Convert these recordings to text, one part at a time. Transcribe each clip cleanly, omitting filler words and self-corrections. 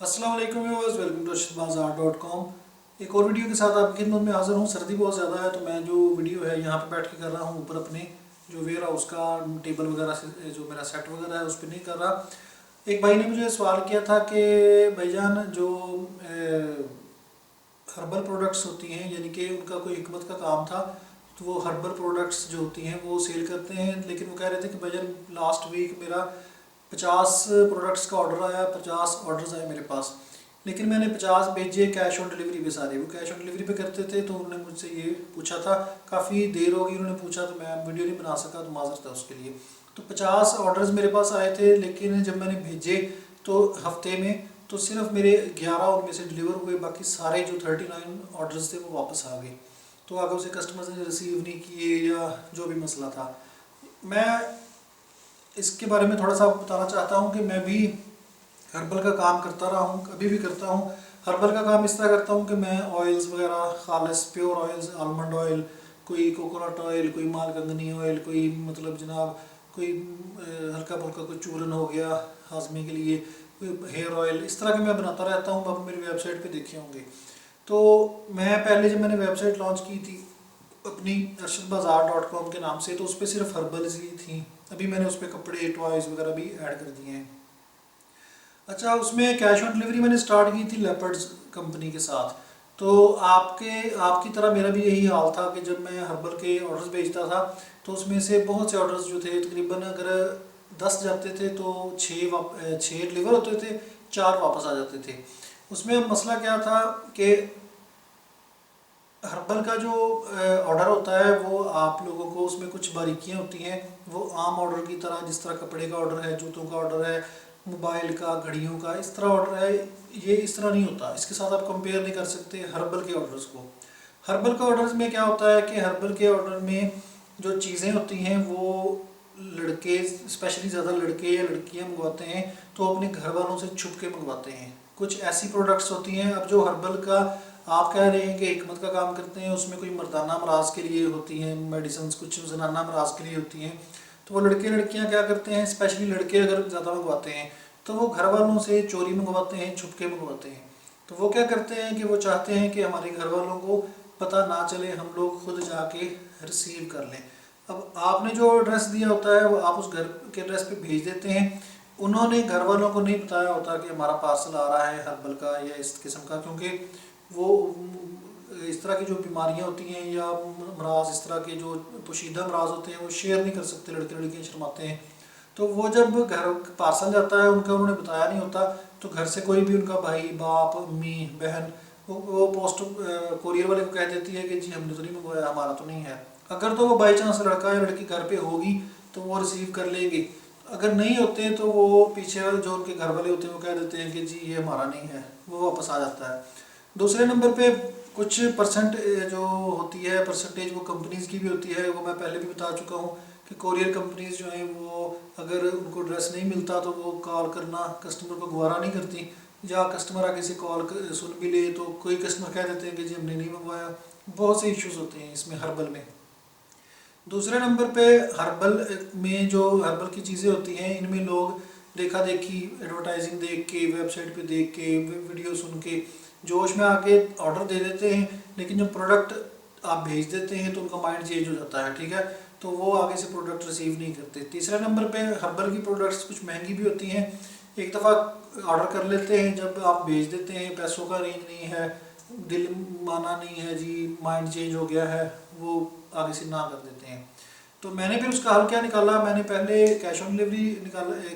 अस्सलाम वालेकुम viewers, welcome to arshidbazaar.com। एक और वीडियो के साथ आपकी खिदमत में हाजिर हूँ। सर्दी बहुत ज़्यादा है तो मैं जो वीडियो है यहाँ पे बैठ के कर रहा हूँ, ऊपर अपने जो वेयर हाउस का टेबल वगैरह से जो मेरा सेट वगैरह है उस पर नहीं कर रहा। एक भाई ने मुझे सवाल किया था कि भाईजान जो हर्बल प्रोडक्ट्स होती हैं, यानी कि उनका कोई हिकमत का काम था, तो वो हर्बल प्रोडक्ट्स जो होती हैं वो सेल करते हैं। लेकिन वो कह रहे थे कि भाईजान लास्ट वीक मेरा 50 प्रोडक्ट्स का ऑर्डर आया, 50 ऑर्डर्स आए मेरे पास, लेकिन मैंने 50 भेजे कैश ऑन डिलीवरी पे। सारे वो कैश ऑन डिलीवरी पे करते थे। तो उन्होंने मुझसे ये पूछा था, काफ़ी देर हो गई उन्होंने पूछा, तो मैं वीडियो नहीं बना सका, तो माजरत है उसके लिए। तो 50 ऑर्डर्स मेरे पास आए थे, लेकिन जब मैंने भेजे तो हफ्ते में तो सिर्फ मेरे 11 उनमें से डिलीवर हुए, बाकी सारे जो 39 ऑर्डर्स थे वो वापस आ गए। तो आगे उसे कस्टमर्स ने रिसीव नहीं किए या जो भी मसला था। मैं इसके बारे में थोड़ा सा बताना चाहता हूँ कि मैं भी हर्बल का काम करता रहा हूँ, अभी भी करता हूँ। हर्बल का काम इस तरह करता हूँ कि मैं ऑयल्स वगैरह खालिस प्योर ऑयल्स, आलमंड ऑयल, कोई कोकोनट ऑयल, कोई मालकंगनी ऑयल, कोई मतलब जनाब कोई हल्का फुल्का कोई चूरन हो गया हाजमे के लिए, कोई हेयर ऑयल, इस तरह के मैं बनाता रहता हूँ। आप मेरी वेबसाइट पे देखे होंगे। तो मैं पहले जब मैंने वेबसाइट लॉन्च की थी अपनी arshidbazaar.com के नाम से, तो उस पर सिर्फ हर्बल्स ही थी। अभी मैंने उस पर कपड़े टॉयज़ वगैरह भी ऐड कर दिए हैं। अच्छा, उसमें कैश ऑन डिलीवरी मैंने स्टार्ट की थी लेपर्ड्स कंपनी के साथ। तो आपकी तरह मेरा भी यही हाल था कि जब मैं हर्बल के ऑर्डर्स भेजता था तो उसमें से बहुत से ऑर्डर्स जो थे, तकरीबन अगर 10 जाते थे तो 6 डिलीवर होते थे, 4 वापस आ जाते थे। उसमें मसला क्या था कि हर्बल का जो ऑर्डर होता है वो आप लोगों को उसमें कुछ बारीकियाँ होती हैं। वो आम ऑर्डर की तरह, जिस तरह कपड़े का ऑर्डर है, जूतों का ऑर्डर है, मोबाइल का, घड़ियों का, इस तरह ऑर्डर है, ये इस तरह नहीं होता। इसके साथ आप कंपेयर नहीं कर सकते हर्बल के ऑर्डर्स को। हर्बल के ऑर्डर्स में क्या होता है कि हर्बल के ऑर्डर में जो चीज़ें होती हैं वो लड़के, स्पेशली ज़्यादा लड़के या लड़कियां मंगवाते हैं, तो अपने घर वालों से छुप के मंगवाते हैं। कुछ ऐसी प्रोडक्ट्स होती हैं, अब जो हर्बल का आप कह रहे हैं कि हिकमत का काम करते हैं, उसमें कोई मर्दाना अमराज के लिए होती हैं मेडिसिन, कुछ जनाना अमराज के लिए होती हैं। तो वो लड़के लड़कियां क्या करते हैं, स्पेशली लड़के अगर ज़्यादा मंगवाते हैं तो वो घर वालों से चोरी मंगवाते हैं, छुप के मंगवाते हैं। तो वो क्या करते हैं कि वो चाहते हैं कि हमारे घर वालों को पता ना चले, हम लोग खुद जाके रिसीव कर लें। अब आपने जो एड्रेस दिया होता है वो आप उस घर के एड्रेस पे भेज देते हैं। उन्होंने घर वालों को नहीं बताया होता कि हमारा पार्सल आ रहा है हर्बल का या इस किस्म का, क्योंकि वो इस तरह की जो बीमारियां होती हैं या अमराज, इस तरह के जो पोशीदा अमराज होते हैं वो शेयर नहीं कर सकते, लड़के लड़कियाँ शर्माते हैं। तो वो जब घर पार्सल जाता है उनका, उन्होंने बताया नहीं होता, तो घर से कोई भी उनका भाई, बाप, अम्मी, बहन, वो पोस्ट कोरियर वाले को कह देती है कि जी हमने तो नहीं मंगवाया, हमारा तो नहीं है। अगर तो वो बाई चांस लड़का या लड़की घर पे होगी तो वो रिसीव कर लेंगे, अगर नहीं होते तो वो पीछे जो उनके घर वाले होते हैं वो कह देते हैं कि जी ये हमारा नहीं है, वो वापस आ जाता है। दूसरे नंबर पे कुछ परसेंट जो होती है, परसेंटेज वो कंपनीज़ की भी होती है। वो मैं पहले भी बता चुका हूँ कि कोरियर कंपनीज़ जो हैं वो अगर उनको ड्रेस नहीं मिलता तो वो कॉल करना कस्टमर को गवारा नहीं करती, या कस्टमर आगे से कॉल सुन भी ले तो कोई कस्टमर कह देते हैं कि जी हमने नहीं मंगवाया। बहुत से इश्यूज़ होते हैं इसमें हर्बल में। दूसरे नंबर पे हर्बल में जो हर्बल की चीज़ें होती हैं, इनमें लोग देखा देखी, एडवर्टाइजिंग देख के, वेबसाइट पे देख के, वीडियो सुन के जोश में आके ऑर्डर दे देते हैं, लेकिन जब प्रोडक्ट आप भेज देते हैं तो उनका माइंड चेंज हो जाता है, ठीक है, तो वो आगे से प्रोडक्ट रिसीव नहीं करते। तीसरे नंबर पे हर्बल की प्रोडक्ट्स कुछ महंगी भी होती हैं। एक दफ़ा ऑर्डर कर लेते हैं, जब आप भेज देते हैं, पैसों का रेंज नहीं है, दिल माना नहीं है जी, माइंड चेंज हो गया है, वो आगे से ना कर देते हैं। तो मैंने फिर उसका हल क्या निकाला, मैंने पहले कैश ऑन डिलीवरी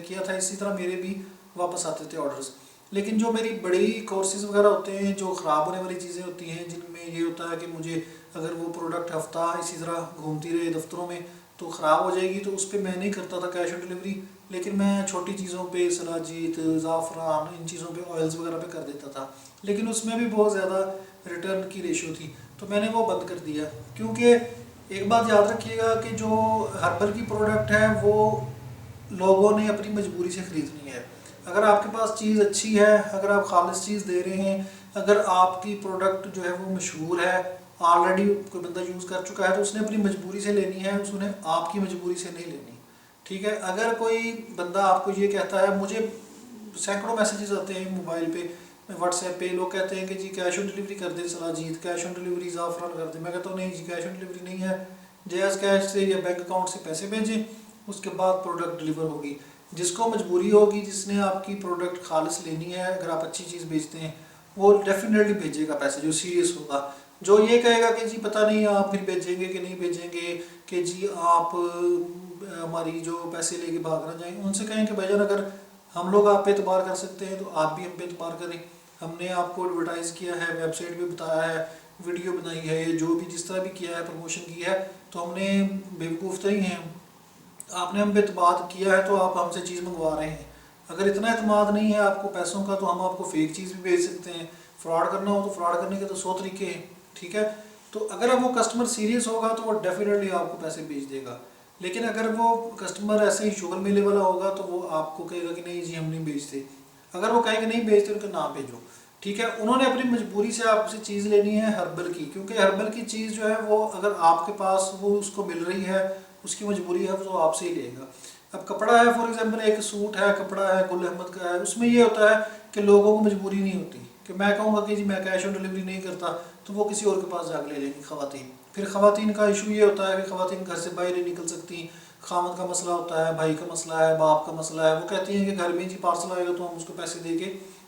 किया था, इसी तरह मेरे भी वापस आते थे ऑर्डर्स। लेकिन जो मेरी बड़ी कोर्सेज वगैरह होते हैं, जो ख़राब होने वाली चीज़ें होती हैं, जिनमें ये होता है कि मुझे अगर वो प्रोडक्ट हफ्ता इसी तरह घूमती रहे दफ्तरों में तो ख़राब हो जाएगी, तो उस पर मैं नहीं करता था कैश ऑन डिलीवरी। लेकिन मैं छोटी चीज़ों पे, सलाजीत, ज़ाफ़रान, इन चीज़ों पे, ऑयल्स वगैरह पे कर देता था, लेकिन उसमें भी बहुत ज़्यादा रिटर्न की रेशो थी, तो मैंने वो बंद कर दिया। क्योंकि एक बात याद रखिएगा कि जो हर्बल की प्रोडक्ट है वो लोगों ने अपनी मजबूरी से ख़रीदनी है। अगर आपके पास चीज़ अच्छी है, अगर आप खालिस चीज़ दे रहे हैं, अगर आपकी प्रोडक्ट जो है वो मशहूर है, ऑलरेडी कोई बंदा यूज़ कर चुका है, तो उसने अपनी मजबूरी से लेनी है, उसने आपकी मजबूरी से नहीं लेनी, ठीक है। अगर कोई बंदा आपको ये कहता है मुझे सैकड़ों मैसेजेस आते हैं मोबाइल पे, व्हाट्सएप पे। लोग कहते हैं कि जी कैश ऑन डिलीवरी कर दे सलाजीत, कैश ऑन डिलीवरी ज़ाफ़रान कर दे। मैं कहता हूँ नहीं जी, कैश ऑन डिलीवरी नहीं है। जैज़ कैश से या बैंक अकाउंट से पैसे भेजें, उसके बाद प्रोडक्ट डिलीवर होगी। जिसको मजबूरी होगी, जिसने आपकी प्रोडक्ट खालिस लेनी है, अगर आप अच्छी चीज़ बेचते हैं, वो डेफिनेटली भेजेगा पैसे, जो सीरियस होगा। जो ये कहेगा कि जी पता नहीं आप फिर भेजेंगे कि नहीं भेजेंगे, कि जी आप हमारी जो पैसे लेके भाग ना जाएं, उनसे कहें कि भाईजान अगर हम लोग आप पे एतबार कर सकते हैं तो आप भी हम पे एतबार करें। हमने आपको एडवर्टाइज़ किया है, वेबसाइट पे बताया है, वीडियो बनाई है, जो भी जिस तरह भी किया है, प्रमोशन की है, तो हमने बेवकूफ़ तो नहीं हैं। आपने हम पे एतमाद किया है तो आप हमसे चीज़ मंगवा रहे हैं। अगर इतना एतमाद नहीं है आपको पैसों का, तो हम आपको फेक चीज़ भी भेज सकते हैं। फ्रॉड करना हो तो फ्रॉड करने के तो 100 तरीके हैं, ठीक है। तो अगर अब वो कस्टमर सीरियस होगा तो वो डेफिनेटली आपको पैसे भेज देगा। लेकिन अगर वो कस्टमर ऐसे ही शुगर मेले वाला होगा तो वो आपको कहेगा कि नहीं जी हम नहीं भेजते। अगर वो कहेगा नहीं भेजते, उनका ना भेजो, ठीक है। उन्होंने अपनी मजबूरी से आपसे चीज़ लेनी है हर्बल की, क्योंकि हर्बल की चीज़ जो है वो अगर आपके पास वो उसको मिल रही है, उसकी मजबूरी है, तो आपसे ही लेगा। अब कपड़ा है, फॉर एग्जांपल एक सूट है, कपड़ा है, गुल अहमद का है, उसमें ये होता है कि लोगों को मजबूरी नहीं होती कि मैं कहूँगा कि जी मैं कैश ऑन डिलीवरी नहीं करता, तो वो किसी और के पास जाकर ले लेंगी ख़वातीन। फिर ख़वातीन का इशू ये होता है कि ख़वातीन घर से बाहर नहीं निकल सकती, खामद का मसला होता है, भाई का मसला है, बाप का मसला है। वो कहती हैं कि घर में जी पार्सल आएगा तो हम उसको पैसे दे के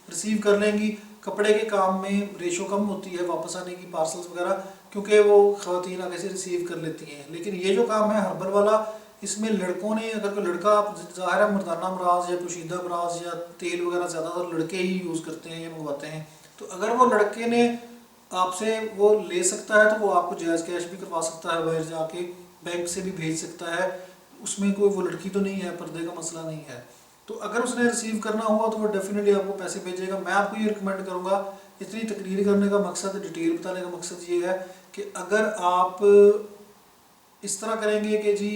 रिसीव कर लेंगी। कपड़े के काम में रेशो कम होती है वापस आने की, पार्सल्स वगैरह, क्योंकि वो ख़वातीन आगे से रिसीव कर लेती हैं। लेकिन ये जो काम है हर्बल वाला, इसमें लड़कों ने, अगर कोई लड़का, ज़ाहिर है मर्दाना अमराज या पोशीदा अमराज या तेल वगैरह ज़्यादातर लड़के ही यूज़ करते हैं या मंगवाते हैं, तो अगर वो लड़के ने आपसे वो ले सकता है तो वो आपको जायज़ कैश भी करवा सकता है, बाहर जाके बैंक से भी भेज सकता है। उसमें कोई वो लड़की तो नहीं है, पर्दे का मसला नहीं है। तो अगर उसने रिसीव करना हुआ तो वो डेफिनेटली आपको पैसे भेजेगा। मैं आपको ये रिकमेंड करूँगा, इतनी तकरीर करने का मकसद, डिटेल बताने का मकसद ये है कि अगर आप इस तरह करेंगे कि जी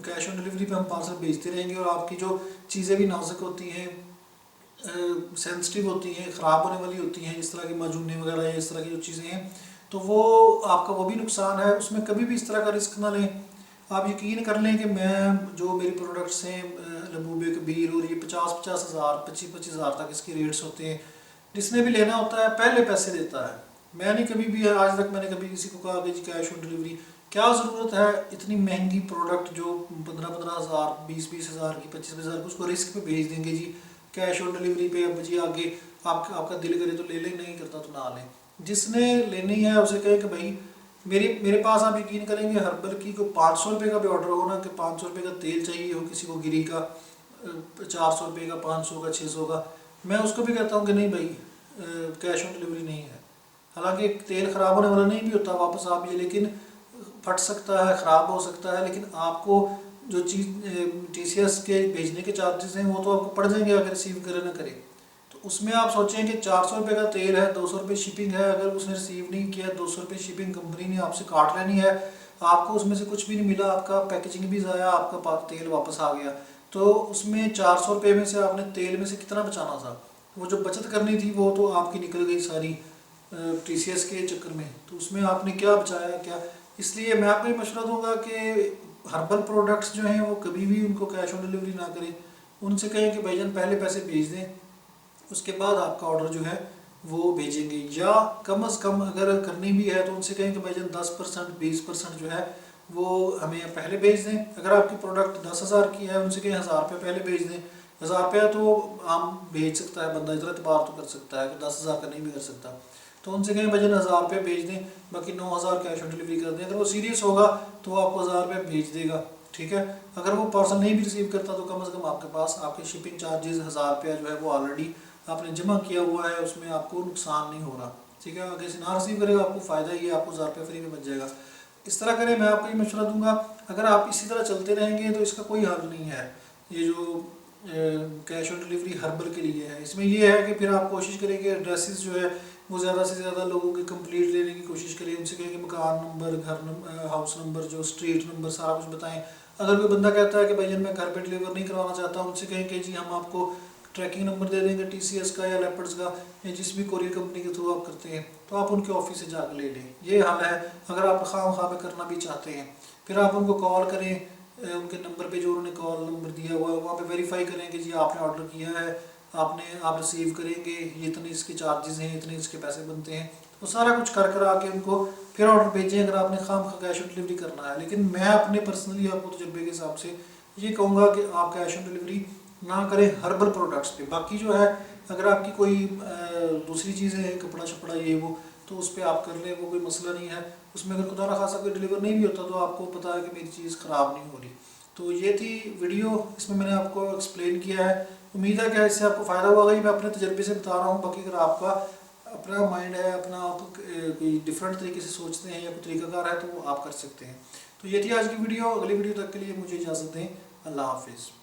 कैश ऑन डिलीवरी पे हम पार्सल भेजते रहेंगे और आपकी जो चीज़ें भी नाजुक होती हैं, सेंसिटिव होती हैं, ख़राब होने वाली होती हैं, इस तरह की माजूने वगैरह या इस तरह की जो चीज़ें हैं, तो वो आपका वो भी नुकसान है। उसमें कभी भी इस तरह का रिस्क ना लें। आप यकीन कर लें कि मैं जो मेरी प्रोडक्ट्स हैं लबूबे कबीर, और ये 50-50 हज़ार 25-25 हज़ार तक इसके रेट्स होते हैं। जिसने भी लेना होता है पहले पैसे देता है। मैं नहीं कभी भी, आज तक मैंने कभी किसी को कहा कि जी कैश ऑन डिलीवरी, क्या ज़रूरत है इतनी महंगी प्रोडक्ट जो 15-15 हज़ार 20-20 हज़ार की 25-25 हज़ार की, उसको रिस्क पे भेज देंगे जी कैश ऑन डिलीवरी पे। अब जी आगे आपका दिल करे तो ले लें, नहीं करता तो ना लें। जिसने लेनी है उसे कहे कि भाई मेरे पास, आप यकीन करेंगे हर्बल की को 500 रुपये का भी ऑर्डर हो ना, कि 500 रुपये का तेल चाहिए हो किसी को गिरी का, 400 रुपये का, 500 का, 600 का, मैं उसको भी कहता हूँ कि नहीं भाई कैश ऑन डिलीवरी नहीं है। हालांकि तेल ख़राब होने वाला नहीं भी होता, वापस आप ये, लेकिन फट सकता है, ख़राब हो सकता है, लेकिन आपको जो चीज़ TCS के भेजने के चार्जेस हैं वो तो आपको पड़ जाएंगे अगर रिसीव करे ना करे। तो उसमें आप सोचें कि 400 रुपये का तेल है, 200 रुपये शिपिंग है, अगर उसने रिसीव नहीं किया, 200 रुपये शिपिंग कंपनी ने आपसे काट लेनी है, आपको उसमें से कुछ भी नहीं मिला, आपका पैकेजिंग भी ज़ाया, आपका तेल वापस आ गया। तो उसमें 400 रुपये में से आपने तेल में से कितना बचाना था, वो जो बचत करनी थी वो तो आपकी निकल गई सारी TCS के चक्कर में। तो उसमें आपने क्या बचाया क्या। इसलिए मैं आपको ये मशवरा दूंगा कि हर्बल प्रोडक्ट्स जो हैं वो कभी भी उनको कैश ऑन डिलीवरी ना करें। उनसे कहें कि भाईजान पहले पैसे भेज दें, उसके बाद आपका ऑर्डर जो है वो भेजेंगे। या कम अज़ कम अगर करनी भी है तो उनसे कहें कि भाईजान 10% 20% जो है वो हमें पहले भेज दें। अगर आपकी प्रोडक्ट 10,000 की है, उनसे कहें 1,000 रुपये पहले भेज दें। 1,000 रुपया तो आम भेज सकता है बंदा, इतना एतबार तो कर सकता है कि 10,000 का नहीं भी कर सकता। तो उनसे कहें भाईजान 1,000 रुपये भेज दें, बाकी 9,000 कैश ऑन डिलीवरी कर दें। अगर वो सीरियस होगा तो वो आपको 1,000 रुपये भेज देगा, ठीक है। अगर वो पार्सल नहीं भी रिसीव करता तो कम से कम आपके पास आपके शिपिंग चार्जेस 1,000 रुपया जो है वो ऑलरेडी आपने जमा किया हुआ है, उसमें आपको नुकसान नहीं हो रहा, ठीक है। आगे से ना रिसीव करेगा आपको फ़ायदा ही है, आपको 1,000 रुपये फ्री में बच जाएगा। इस तरह करें। मैं आपको ये मशवरा दूंगा, अगर आप इसी तरह चलते रहेंगे तो इसका कोई हल नहीं है। ये जो कैश ऑन डिलीवरी हर्बल के लिए है, इसमें ये है कि फिर आप कोशिश करें कि एड्रेसेस जो है वो ज़्यादा से ज़्यादा लोगों के कंप्लीट लेने की कोशिश करें। उनसे कहें कि मकान नंबर, घर नंबर, हाउस नंबर, जो स्ट्रीट नंबर, सारा कुछ बताएं। अगर कोई बंदा कहता है कि भाई मैं घर पे डिलीवर नहीं करवाना चाहता, उनसे कहें कि जी हम आपको ट्रैकिंग नंबर दे देंगे TCS का या लेपर्ड्स का या जिस भी कोरियर कंपनी के थ्रू आप करते हैं, तो आप उनके ऑफिस से जाकर ले लें। ये हाल है अगर आप खाम में करना भी चाहते हैं। फिर आप उनको कॉल करें, उनके नंबर पे जो उन्होंने कॉल नंबर दिया हुआ है वहाँ पे वेरीफाई करें कि जी आपने ऑर्डर किया है, आप रिसीव करेंगे, ये इतने इसके चार्जेस हैं, इतने इसके पैसे बनते हैं, तो सारा कुछ कर कर आके उनको फिर ऑर्डर भेजें अगर आपने खाम खा कैश ऑन डिलीवरी करना है। लेकिन मैं अपने पर्सनली आपको तजुर्बे के हिसाब से ये कहूँगा कि आप कैश ऑन डिलीवरी ना करें हर्बल प्रोडक्ट्स पे। बाकी जो है अगर आपकी कोई दूसरी चीज़ें हैं, कपड़ा शपड़ा ये वो, तो उस पर आप कर लें, वो कोई मसला नहीं है। उसमें अगर खुदा ना खासा कोई डिलीवर नहीं भी होता तो आपको पता है कि मेरी चीज़ ख़राब नहीं हो रही। तो ये थी वीडियो, इसमें मैंने आपको एक्सप्लेन किया है। उम्मीद है कि इससे आपको फ़ायदा हुआ। ये मैं अपने तजर्बे से बता रहा हूँ, बाकी अगर आपका अपना माइंड है, अपना आप कोई डिफरेंट तरीके से सोचते हैं या कोई तरीकाकार है तो वो आप कर सकते हैं। तो ये थी आज की वीडियो। अगली वीडियो तक के लिए मुझे इजाज़त दें। अल्लाह हाफिज़।